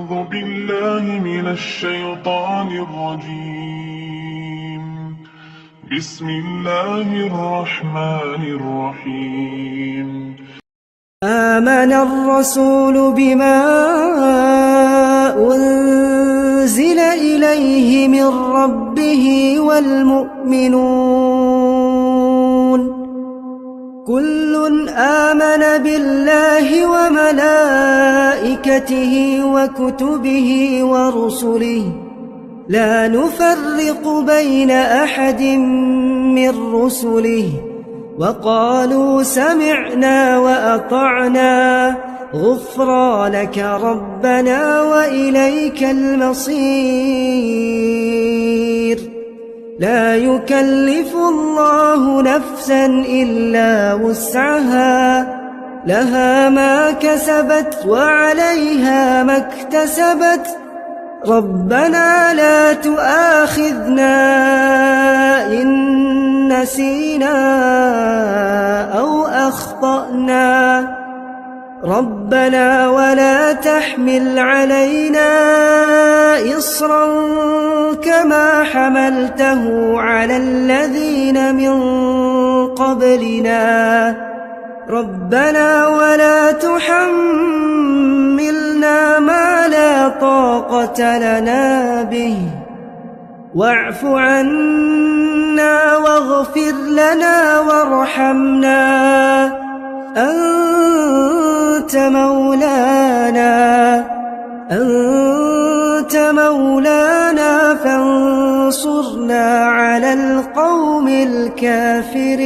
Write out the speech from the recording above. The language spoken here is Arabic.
أعوذ بالله من الشيطان الرجيم. بسم الله الرحمن الرحيم. آمن الرسول بما أنزل إليه من ربه والمؤمنون كل آمن بالله وملائكته وكتبه ورسله لا نفرق بين أحد من رسله وقالوا سمعنا وأطعنا غفرانك ربنا وإليك المصير. لا يكلف الله نفسا إلا وسعها لها ما كسبت وعليها ما اكتسبت ربنا لا تؤاخذنا إن نسينا أو أخطأنا ربنا ولا تحمل علينا إصرا كما حملته على الذين من قبلنا ربنا ولا تحملنا ما لا طاقة لنا به واعف عنا واغفر لنا وارحمنا أنت مولانا فانصرنا على القوم الكافرين.